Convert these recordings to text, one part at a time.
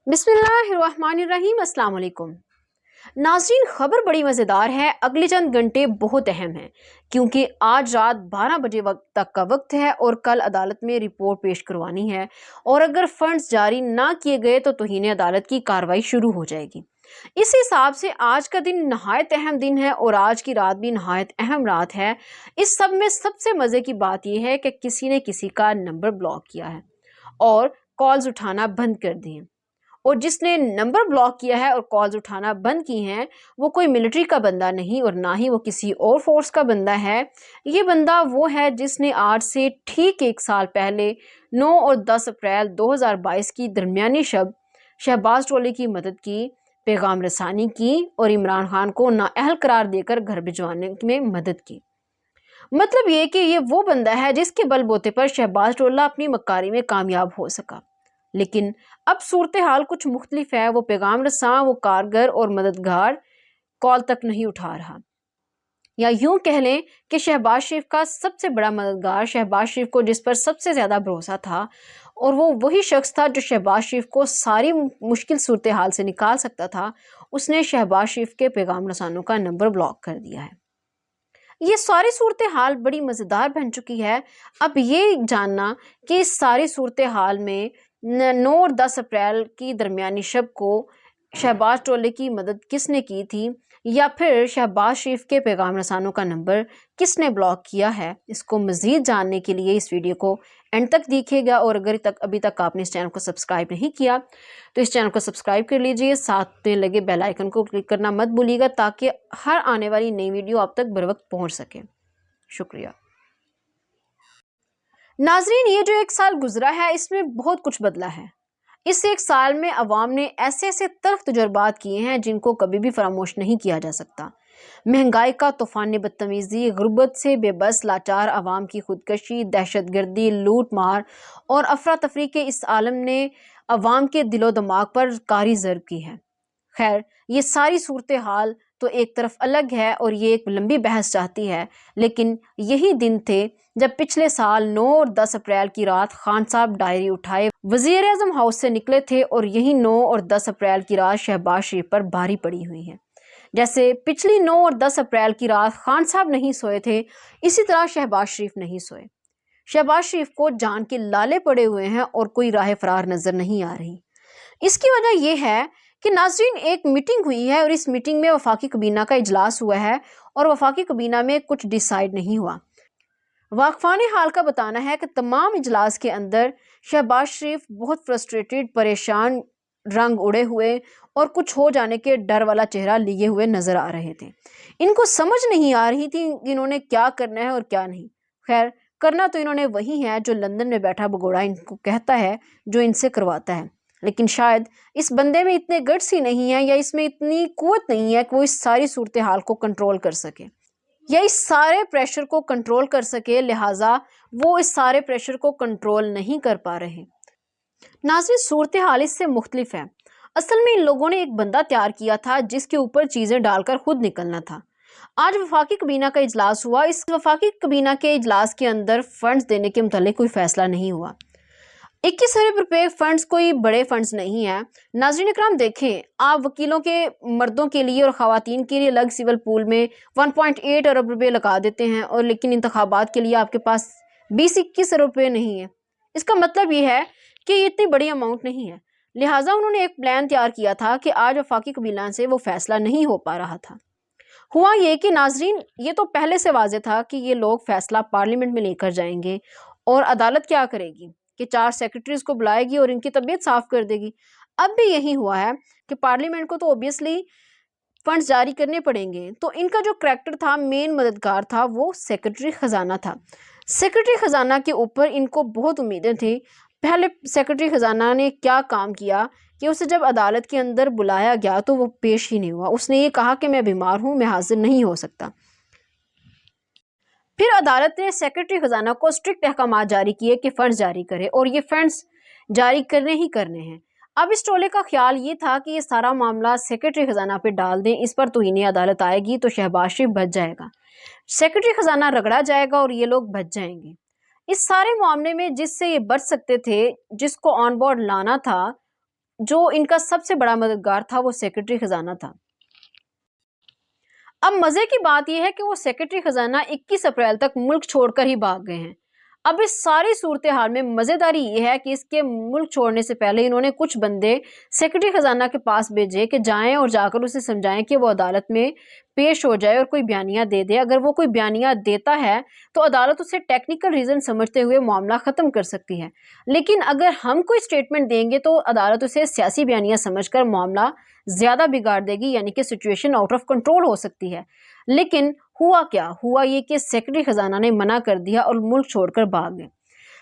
बिस्मिल्लाहिर्रहमानिर्रहीम। अस्सलाम वालेकुम नाज़रीन, खबर बड़ी मज़ेदार है। अगले चंद घंटे बहुत अहम हैं क्योंकि आज रात 12 बजे तक का वक्त है और कल अदालत में रिपोर्ट पेश करवानी है। और अगर फंड्स जारी ना किए गए तो तौहीन अदालत की कार्रवाई शुरू हो जाएगी। इस हिसाब से आज का दिन नहायत अहम दिन है और आज की रात भी नहायत अहम रात है। इस सब में सबसे मज़े की बात यह है कि किसी ने किसी का नंबर ब्लॉक किया है और कॉल्स उठाना बंद कर दिए। और जिसने नंबर ब्लॉक किया है और कॉल्स उठाना बंद की हैं, वो कोई मिलिट्री का बंदा नहीं और ना ही वो किसी और फोर्स का बंदा है। ये बंदा वो है जिसने आज से ठीक 1 साल पहले 9 और 10 अप्रैल 2022 की दरमियानी शब शहबाज टोले की मदद की, पैगाम रसानी की और इमरान खान को नाअहल करार देकर घर भिजवाने में मदद की। मतलब ये कि ये वो बंदा है जिसके बलबूते पर शहबाज टोला अपनी मक्कारी में कामयाब हो सका। लेकिन अब सूरत हाल कुछ मुख्तलिफ है। वो पैगाम रसां, वो कारगर और मददगार कॉल तक नहीं उठा रहा, या यूं कह लें कि शहबाज शरीफ का सबसे बड़ा मददगार शहबाज शरीफ को जिस पर सबसे ज़्यादा भरोसा था, और वो वही शख्स था जो शहबाज शरीफ को सारी मुश्किल सूरत हाल से निकाल सकता था, उसने शहबाज शरीफ के पैगाम रसानों का नंबर ब्लॉक कर दिया है। ये सारी सूरत हाल बड़ी मज़ेदार बन चुकी है। अब ये जानना कि इस सारी सूरत हाल में 9 और 10 अप्रैल की दरमियानी शब को शहबाज टोले की मदद किसने की थी, या फिर शहबाज शरीफ के पैगाम रसानों का नंबर किसने ब्लॉक किया है, इसको मज़ीद जानने के लिए इस वीडियो को एंड तक देखिएगा। और अगर अभी तक आपने इस चैनल को सब्सक्राइब नहीं किया तो इस चैनल को सब्सक्राइब कर लीजिए, साथ में लगे बेल आइकन को क्लिक करना मत भूलिएगा ताकि हर आने वाली नई वीडियो आप तक बर वक्त पहुँच सके। शुक्रिया नाजरीन। ये जो 1 साल गुजरा है इसमें बहुत कुछ बदला है। इस 1 साल में अवाम ने ऐसे ऐसे तल्ख तजुर्बात किए हैं जिनको कभी भी फरामोश नहीं किया जा सकता। महंगाई का तूफान बदतमीज़ी, गुर्बत से बेबस लाचार अवाम की खुदकशी, दहशत गर्दी, लूट मार और अफरा तफरी के इस आलम ने अवाम के दिलो दिमाग पर कारी ज़रब की है। खैर, ये सारी सूरत हाल तो एक तरफ अलग है और ये एक लंबी बहस चाहती है, लेकिन यही दिन थे जब पिछले साल 9 और 10 अप्रैल की रात खान साहब डायरी उठाए वज़ीर आज़म हाउस से निकले थे, और यही 9 और 10 अप्रैल की रात शहबाज शरीफ पर भारी पड़ी हुई है। जैसे पिछली 9 और 10 अप्रैल की रात खान साहब नहीं सोए थे, इसी तरह शहबाज शरीफ नहीं सोए। शहबाज शरीफ को जान के लाले पड़े हुए हैं और कोई राह फरार नजर नहीं आ रही। इसकी वजह यह है कि नाज़रीन, एक मीटिंग हुई है और इस मीटिंग में वफाकी कबीना का इजलास हुआ है और वफाकी कबीना में कुछ डिसाइड नहीं हुआ। वाकफान हाल का बताना है कि तमाम इजलास के अंदर शहबाज शरीफ बहुत फ्रस्ट्रेटेड, परेशान, रंग उड़े हुए और कुछ हो जाने के डर वाला चेहरा लिए हुए नजर आ रहे थे। इनको समझ नहीं आ रही थी इन्होंने क्या करना है और क्या नहीं। खैर, करना तो इन्होंने वही है जो लंदन में बैठा भगोड़ा इनको कहता है, जो इनसे करवाता है। लेकिन शायद इस बंदे में इतने गट्स ही नहीं है, या इसमें इतनी कुव्वत नहीं है कि वो इस सारी सूरत हाल को कंट्रोल कर सके या इस सारे प्रेशर को कंट्रोल कर सके। लिहाजा वो इस सारे प्रेशर को कंट्रोल नहीं कर पा रहे। नाज़रीन, सूरत हाल इससे मुख्तलिफ है। असल में इन लोगों ने एक बंदा तैयार किया था जिसके ऊपर चीज़ें डालकर खुद निकलना था। आज वफाकी कबीना का इजलास हुआ। इस वफाकी कबीना के इजलास के अंदर फंड्स देने के मुतालिक कोई फैसला नहीं हुआ। 21 अरब रुपए फंड्स कोई बड़े फंड्स नहीं है। नाज़रीन इकराम, देखें, आप वकीलों के मर्दों के लिए और ख़वातीन के लिए अलग सिविल पूल में 1.8 अरब रुपए लगा देते हैं, और लेकिन इंतखाबात के लिए आपके पास 20-21 अरब रुपए नहीं है। इसका मतलब ये है कि ये इतनी बड़ी अमाउंट नहीं है। लिहाजा उन्होंने एक प्लान तैयार किया था कि आज वफाकी कबीला से वो फैसला नहीं हो पा रहा था। हुआ ये कि नाज़रीन, ये तो पहले से वाज़ेह था कि ये लोग फैसला पार्लियामेंट में लेकर जाएंगे और अदालत क्या करेगी कि 4 सेक्रेटरीज को बुलाएगी और इनकी तबीयत साफ कर देगी। अब भी यही हुआ है कि पार्लियामेंट को तो ऑब्वियसली फंड्स जारी करने पड़ेंगे, तो इनका जो करैक्टर था, मेन मददगार था, वो सेक्रेटरी ख़जाना था। सेक्रेटरी ख़जाना के ऊपर इनको बहुत उम्मीदें थी। पहले सेक्रेटरी ख़जाना ने क्या काम किया कि उसे जब अदालत के अंदर बुलाया गया तो वो पेश ही नहीं हुआ। उसने ये कहा कि मैं बीमार हूँ, मैं हाजिर नहीं हो सकता। फिर अदालत ने सेक्रेटरी ख़जाना को स्ट्रिक्ट अहकामात जारी किए कि फ़ंड्स जारी करे, और ये फ़ंड्स जारी करने ही करने हैं। अब इस टोले का ख्याल ये था कि ये सारा मामला सेक्रेटरी ख़जाना पे डाल दें, इस पर तौहीन अदालत आएगी तो शहबाज शरीफ बच जाएगा, सेक्रेटरी ख़जाना रगड़ा जाएगा और ये लोग बच जाएंगे। इस सारे मामले में जिससे ये बच सकते थे, जिसको ऑन बोर्ड लाना था, जो इनका सबसे बड़ा मददगार था वो सेक्रेटरी खजाना था। अब मजे की बात यह है कि वो सेक्रेटरी खजाना 21 अप्रैल तक मुल्क छोड़कर ही भाग गए हैं। अब इस सारी सूरत हाल में मजेदारी ये है कि इसके मुल्क छोड़ने से पहले इन्होंने कुछ बंदे सेक्रेटरी खजाना के पास भेजे कि जाएं और जाकर उसे समझाएं कि वो अदालत में पेश हो जाए और कोई बयानिया दे दे। अगर वो कोई बयानिया देता है तो अदालत उसे टेक्निकल रीजन समझते हुए मामला खत्म कर सकती है, लेकिन अगर हम कोई स्टेटमेंट देंगे तो अदालत उसे सियासी बयानिया समझकर मामला ज्यादा बिगाड़ देगी, यानी कि सिचुएशन आउट ऑफ कंट्रोल हो सकती है। लेकिन हुआ क्या? हुआ ये कि सेक्रेटरी खजाना ने मना कर दिया और मुल्क छोड़कर भाग गए।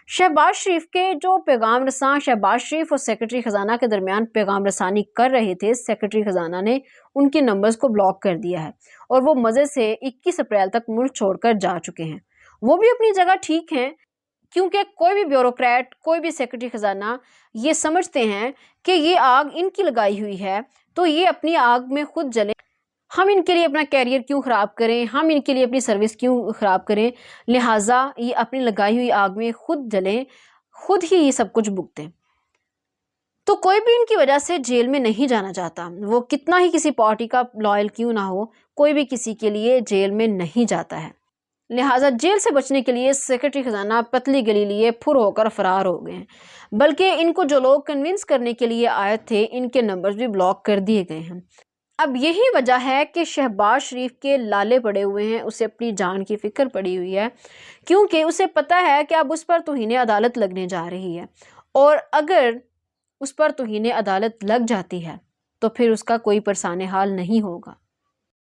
शहबाज शरीफ के जो पैगाम रसां शहबाज शरीफ और सेक्रेटरी खजाना के दरमियान पैगाम रसानी कर रहे थे, सेक्रेटरी खजाना ने उनके नंबर्स को ब्लॉक कर दिया है और वो मजे से 21 अप्रैल तक मुल्क छोड़कर जा चुके हैं। वो भी अपनी जगह ठीक हैं, क्योंकि कोई भी ब्यूरोक्रेट, कोई भी सेक्रेटरी खजाना ये समझते हैं कि ये आग इनकी लगाई हुई है, तो ये अपनी आग में खुद जले। हम इनके लिए अपना कैरियर क्यों ख़राब करें, हम इनके लिए अपनी सर्विस क्यों ख़राब करें, लिहाजा ये अपनी लगाई हुई आग में खुद जलें, खुद ही ये सब कुछ भुगतें। तो कोई भी इनकी वजह से जेल में नहीं जाना चाहता, वो कितना ही किसी पार्टी का लॉयल क्यों ना हो, कोई भी किसी के लिए जेल में नहीं जाता है। लिहाजा जेल से बचने के लिए सेक्रेटरी खजाना पतली गली लिए फुर होकर फरार हो गए हैं, बल्कि इनको जो लोग कन्विंस करने के लिए आए थे इनके नंबर्स भी ब्लॉक कर दिए गए हैं। अब यही वजह है कि शहबाज शरीफ के लाले पड़े हुए हैं, उसे अपनी जान की फिक्र पड़ी हुई है, क्योंकि उसे पता है कि अब उस पर तौहीन अदालत लगने जा रही है और अगर उस पर तौहीन अदालत लग जाती है तो फिर उसका कोई परेशान हाल नहीं होगा।